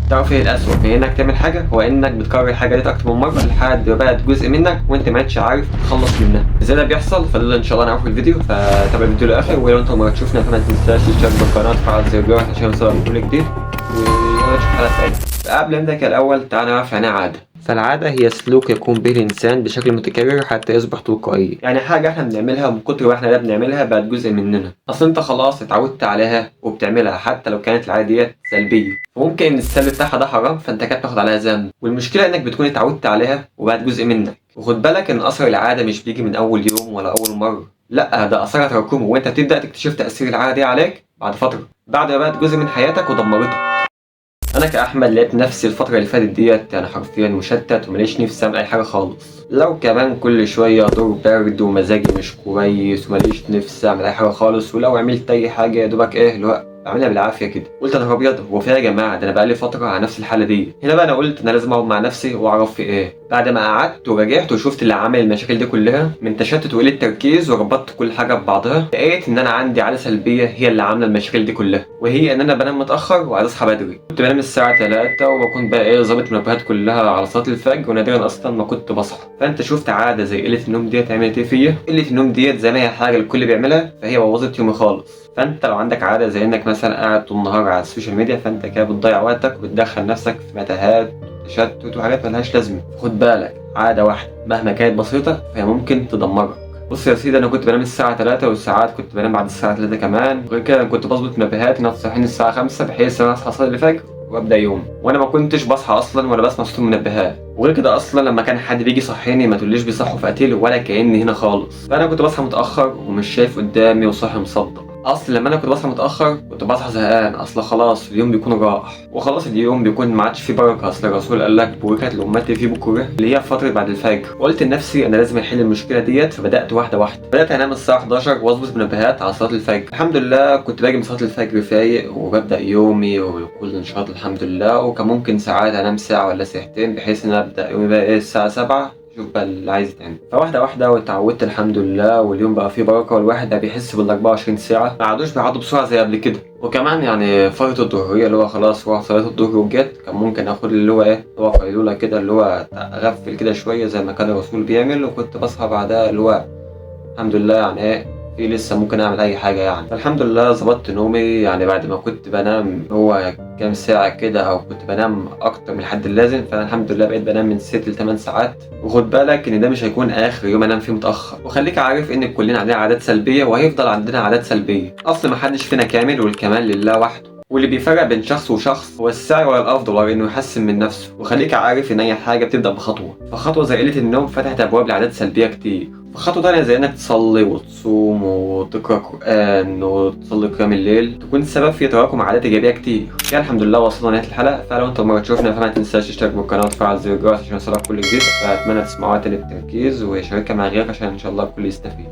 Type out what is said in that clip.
تعرف ايه الاسوأ من انك تعمل حاجه؟ هو انك بتكرر الحاجه دي اكتر من مره لحد ما بقت جزء منك وانت ما عادش عارف تتخلص منها. ازاي ده بيحصل؟ فده ان شاء الله نعرفه في الفيديو، فتابع الفيديو للاخر. ولو انت ما تشوفنا فما تنساش تشترك بالقناه وتفعل زر الجرس عشان يوصلك كل جديد. ويلا نشوف حلقه سعيده. قبل ما نبدا كده الاول تعالى نعرف يعني ايه عاده. فالعادة هي سلوك يقوم به الإنسان بشكل متكرر حتى يصبح تلقائي، يعني حاجة احنا بنعملها ومن كتر ما احنا ده بنعملها بقت جزء مننا. أصل أنت خلاص اتعودت عليها وبتعملها حتى لو كانت العادة ديت سلبية، وممكن إن السلب بتاعها ده حرام فأنت كده بتاخد عليها ذنب، والمشكلة إنك بتكون اتعودت عليها وبقت جزء منك. وخد بالك إن أثر العادة مش بيجي من أول يوم ولا أول مرة، لأ ده أثرها تراكمي، وأنت بتبدأ تكتشف تأثير العادة دي عليك بعد فترة، بعد ما بقت جزء من حياتك ودمرتك. انا كاحمد لقيت نفسي الفتره اللي فاتت ديت يعني حرفيا مشتت ومليش نفسي اعمل اي حاجه خالص. لو كمان كل شويه دور برد ومزاجي مش كويس ومليش نفسي اعمل اي حاجه خالص، ولو عملت اي حاجه يا دوبك ايه اللي هو بعملها بالعافيه كده. قلت انا ابيض هو في يا جماعه؟ ده انا بقالي فتره على نفس الحاله دي. هنا بقى انا قلت انا لازم اقعد مع نفسي واعرف في ايه. بعد ما قعدت ورجعت وشفت اللي عامل المشاكل دي كلها من تشتت وقله تركيز وربطت كل حاجه ببعضها، لقيت ان انا عندي عاده سلبيه هي اللي عامله المشاكل دي كلها، وهي ان انا بنام متاخر وعايز اصحى بدري. كنت بنام الساعه 3 وبكون بقى ايه ظابط منبهات كلها على صلاه الفجر، ونادرا اصلا ما كنت بصحى. فانت شفت عاده زي قله النوم ديت عملت ايه فيا؟ قله النوم ديت زي ما هي حاجه الكل بيعملها فهي بوظت يومي خالص. فانت لو عندك عاده زي انك مثلا قاعد طول النهار على السوشيال ميديا، فانت كده بتضيع وقتك وبتدخل نفسك في متاهات وتشتت وحاجات ملهاش لازمه. خد بالك عاده واحده مهما كانت بسيطه فهي ممكن تدمرك. بص يا سيدي، انا كنت بنام الساعه 3 وساعات كنت بنام بعد الساعه 3 كمان. غير كده أنا كنت بظبط منبهات انها تصحيني الساعه 5 بحيث انا اصحى اصلي الفجر وابدا يوم، وانا ما كنتش بصحى اصلا ولا بسمع صوت المنبهات. وغير كده اصلا لما كان حد بيجي يصحيني ما تقوليش بيصحوا في قتيل ولا كاني هنا خالص. فانا كنت بصحى متاخر ومش شايف قدامي وصاحي مصدق. اصل لما انا كنت بصحى متاخر كنت بصحى زهقان، اصل خلاص اليوم بيكون راح وخلاص اليوم بيكون ما عادش فيه بركه. اصل الرسول قال لك بركت لامتي في بكوره، اللي هي فتره بعد الفجر. وقلت لنفسي انا لازم احل المشكله ديت، فبدات واحده واحده. بدات انام الساعه 11 واظبط منبهات على صلاه الفجر. الحمد لله كنت باجي من صلاه الفجر فايق وببدا يومي وكل نشاط الحمد لله. وكان ممكن ساعات انام ساعه ولا ساعتين بحيث ان أنا ابدا يومي بقى ايه الساعه 7، شوف بقى اللي عايز يتعمل. فواحدة واحدة واتعودت الحمد لله، واليوم بقى فيه بركة، والواحد بقى بيحس بال 24 ساعة ما عادوش بيعدوا بسرعة زي قبل كده. وكمان يعني فترة الظهرية اللي هو خلاص روح صلاة الظهر وجت، كان ممكن اخد اللي هو ايه هو قيلولة كده، اللي هو اغفل كده شوية زي ما كان الرسول بيعمل، وكنت بصحى بعدها اللي هو الحمد لله يعني ايه في لسه ممكن اعمل اي حاجه يعني. فالحمد لله ظبطت نومي، يعني بعد ما كنت بنام هو كام ساعه كده او كنت بنام اكتر من الحد اللازم، فانا الحمد لله بقيت بنام من 6 ل 8 ساعات. وخد بالك ان ده مش هيكون اخر يوم انام فيه متاخر، وخليك عارف ان كلنا عندنا عادات سلبيه وهيفضل عندنا عادات سلبيه. اصل محدش فينا كامل والكمال لله وحده، واللي بيفرق بين شخص وشخص هو السعي ولا الافضل ولا انه يحسن من نفسه. وخليك عارف ان اي حاجه بتبدا بخطوه، فخطوه زي قله النوم فتحت ابواب لعادات سلبيه كتير، وخطوه تانية زي انك تصلي وتصوم وتقرا قران وتصلي قيام الليل تكون السبب في تراكم عادات ايجابيه كتير. كده الحمد لله وصلنا لنهايه الحلقه. فلو انت مره تشوفنا فما تنساش تشترك بالقناه وتفعل زر الجرس عشان يوصلك كل جديد. فاتمنى تسمعوها تاني بتركيز وشاركها مع غيرك عشان ان شاء الله الكل يستفيد.